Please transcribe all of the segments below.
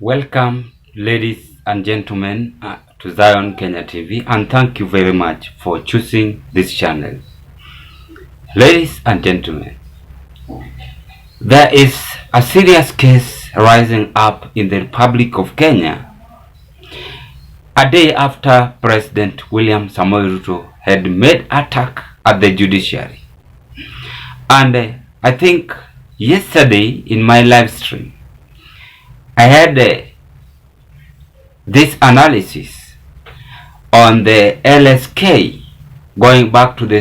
Welcome, ladies and gentlemen, to Zion Kenya TV, and thank you very much for choosing this channel. Ladies and gentlemen, there is a serious case rising up in the Republic of Kenya a day after President William Samoei Ruto had made attack at the judiciary. And I think yesterday in my live stream, I had this analysis on the LSK going to the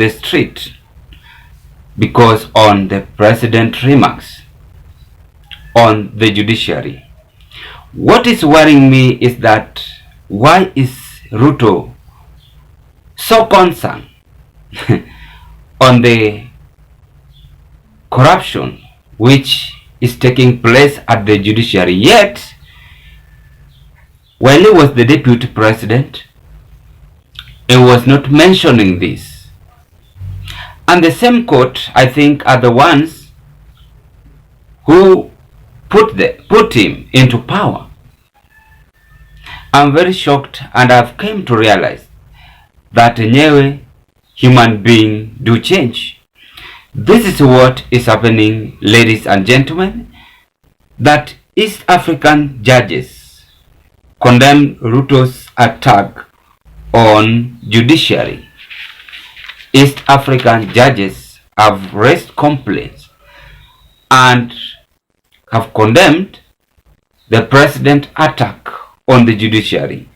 street because on the president remarks on the judiciary. What is worrying me is that why is Ruto so concerned on the corruption which is taking place at the judiciary, yet while he was the deputy president, he was not mentioning this. And the same court, I think, are the ones who put him into power. I'm very shocked, and I've come to realize that nyewe human beings do change. This is what is happening, ladies and gentlemen, that East African judges condemn Ruto's attack on judiciary. East African judges have raised complaints and have condemned the president's attack on the judiciary.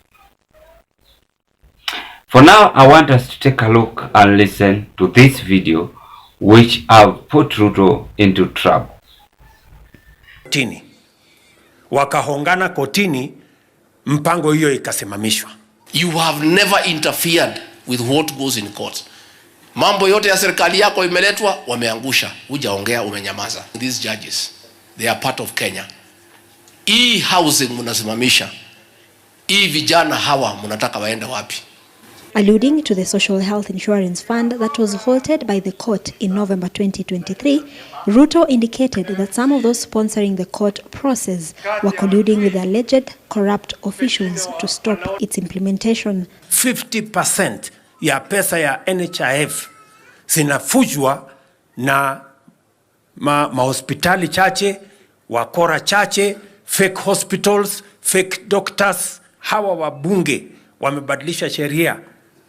For now, I want us to take a look and listen to this video which have put Ruto into trouble. Kotini. Wakahongana kotini, mpango hiyo ikasimamishwa. You have never interfered with what goes in court. Mambo yote ya serikali yako imeletwa, wameangusha. Hujaongea, umenyamaza. These judges, they are part of Kenya. Hii housing munasimamisha. Hii vijana hawa munataka waende wapi? Alluding to the Social Health Insurance Fund that was halted by the court in November 2023, Ruto indicated that some of those sponsoring the court process were colluding with alleged corrupt officials to stop its implementation. 50% ya pesa ya NHIF zinafujwa na mahospitali chache, wakora chache, fake hospitals, fake doctors. Hawa wabunge wamebadilisha sheria.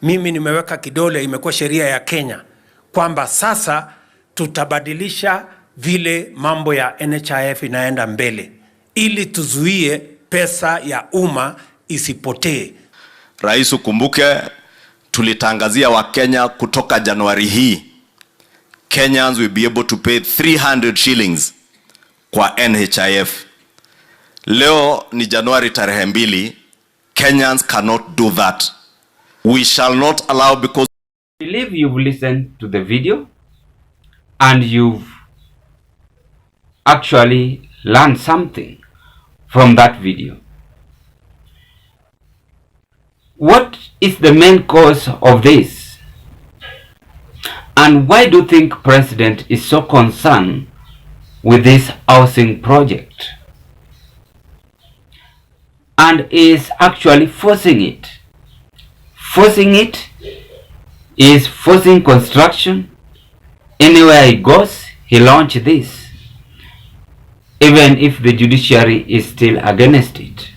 Mimi nimeweka kidole, imekuwa sheria ya Kenya kwamba sasa tutabadilisha vile mambo ya NHIF inaenda mbele ili tuzuie pesa ya umma isipotee. Rais, ukumbuke tulitangazia wa Kenya kutoka Januari hii Kenyans will be able to pay 300 shillings kwa NHIF. Leo ni Januari tarehe 2. Kenyans cannot do that. We shall not allow, because I believe you've listened to the video and you've actually learned something from that video. What is the main cause of this? And why do you think President is so concerned with this housing project and is actually forcing it? Forcing construction. Anywhere he goes, he launches this, even if the judiciary is still against it.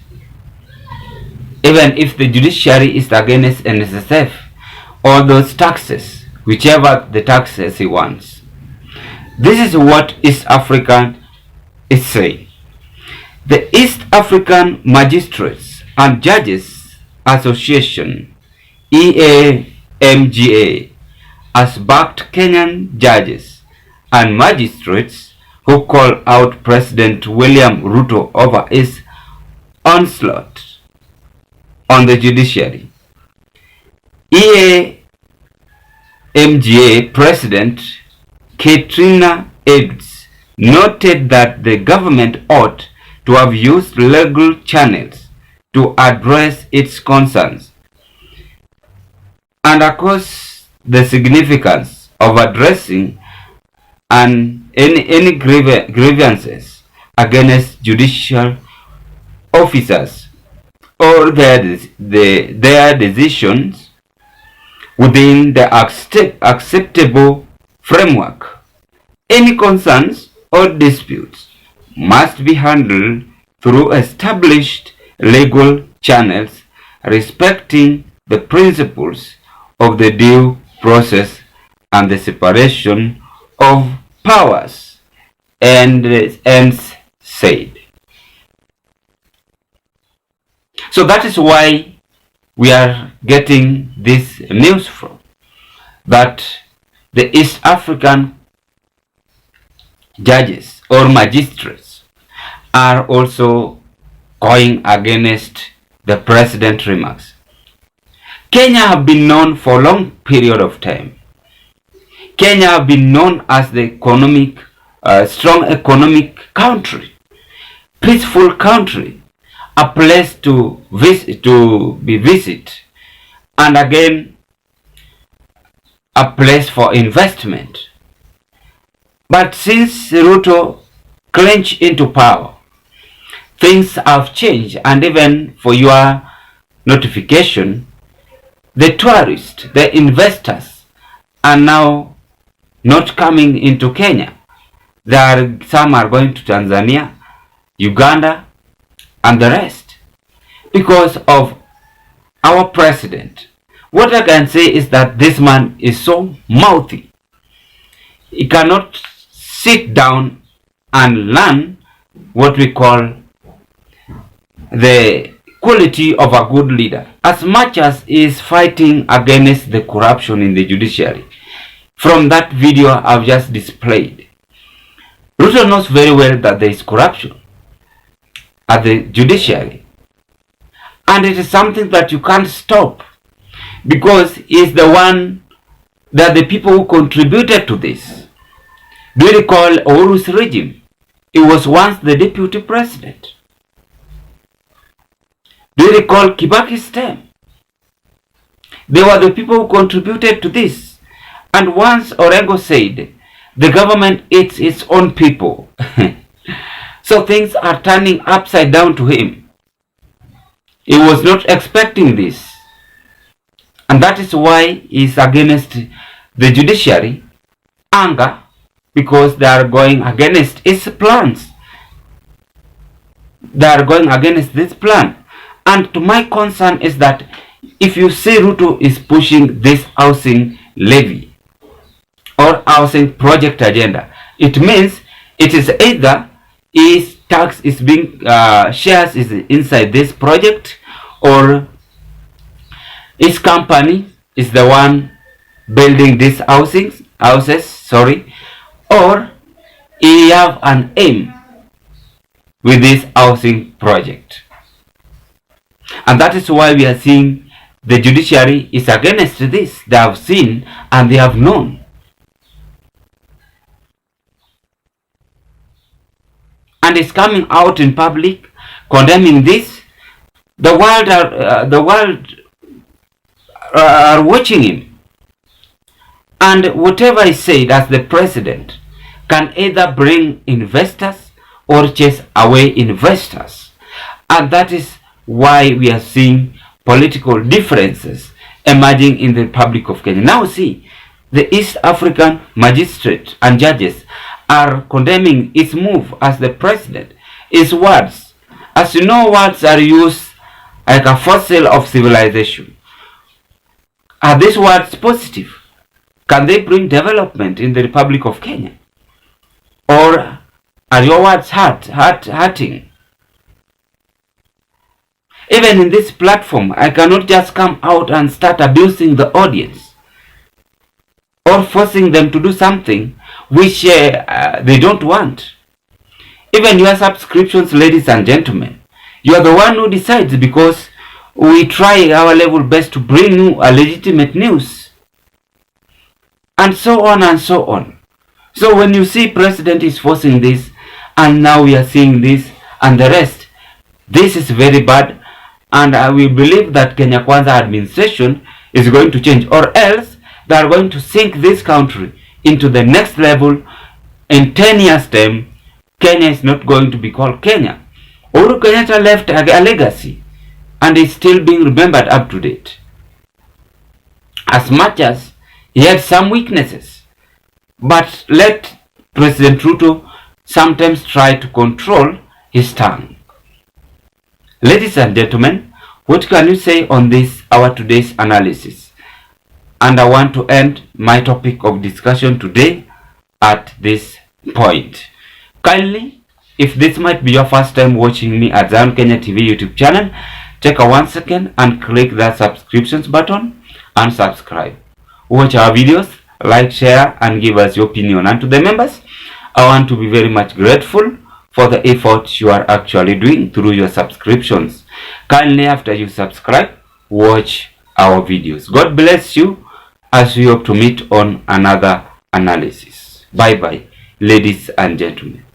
Even if the judiciary is against NSSF, all those taxes, whichever the taxes he wants. This is what East African is saying. The East African Magistrates and Judges Association, EAMGA, has backed Kenyan judges and magistrates who call out President William Ruto over his onslaught on the judiciary. EAMGA President Katrina Eads noted that the government ought to have used legal channels to address its concerns, and of course the significance of addressing any grievances against judicial officers or their decisions within the acceptable framework. Any concerns or disputes must be handled through established legal channels respecting the principles of the due process and the separation of powers, and ends said. So that is why we are getting this news from, that the East African judges or magistrates are also going against the president's remarks. Kenya have been known for a long period of time. Kenya have been known as the strong economic country, peaceful country, a place to be visited, and again a place for investment. But since Ruto clinched into power, things have changed, and even for your notification, the tourists, the investors are now not coming into Kenya. Some are going to Tanzania, Uganda, and the rest because of our president. What I can say is that this man is so mouthy. He cannot sit down and learn what we call the quality of a good leader, as much as he is fighting against the corruption in the judiciary. From that video I've just displayed, Ruto knows very well that there is corruption at the judiciary, and it is something that you can't stop because he is the one that the people who contributed to this. Do you recall Uhuru's regime? He was once the deputy president. Do you recall Kibaki's term? They were the people who contributed to this. And once Orengo said, the government eats its own people. So things are turning upside down to him. He was not expecting this. And that is why he is against the judiciary, anger, because they are going against his plans. They are going against this plan. And to my concern is that if you see Ruto is pushing this housing levy or housing project agenda, it means it is either his tax is being shares is inside this project, or his company is the one building these houses, or he have an aim with this housing project. And that is why we are seeing the judiciary is against this. They have seen and they have known. And it's coming out in public condemning this. The world are watching him. And whatever is said as the president can either bring investors or chase away investors. And that is why we are seeing political differences emerging in the Republic of Kenya. Now see, the East African magistrate and judges are condemning his move as the president. His words, as you know, words are used like a fossil of civilization. Are these words positive? Can they bring development in the Republic of Kenya? Or are your words hurting? Even in this platform, I cannot just come out and start abusing the audience or forcing them to do something which they don't want. Even your subscriptions, ladies and gentlemen, you are the one who decides, because we try our level best to bring you a legitimate news, and so on and so on. So when you see president is forcing this, and now we are seeing this and the rest, this is very bad. And I will believe that Kenya Kwanza administration is going to change, or else they are going to sink this country into the next level in 10 years' time, Kenya is not going to be called Kenya. Uhuru Kenyatta left a legacy and is still being remembered up to date. As much as he had some weaknesses, but let President Ruto sometimes try to control his tongue. Ladies and gentlemen, what can you say on this, our today's analysis? And I want to end my topic of discussion today at this point. Kindly, if this might be your first time watching me at Zion Kenya TV YouTube channel, take a 1 second and click that subscriptions button and subscribe. Watch our videos, like, share, and give us your opinion. And to the members, I want to be very much grateful for the effort you are actually doing through your subscriptions. Kindly, after you subscribe, watch our videos. God bless you as we hope to meet on another analysis. Bye bye, ladies and gentlemen.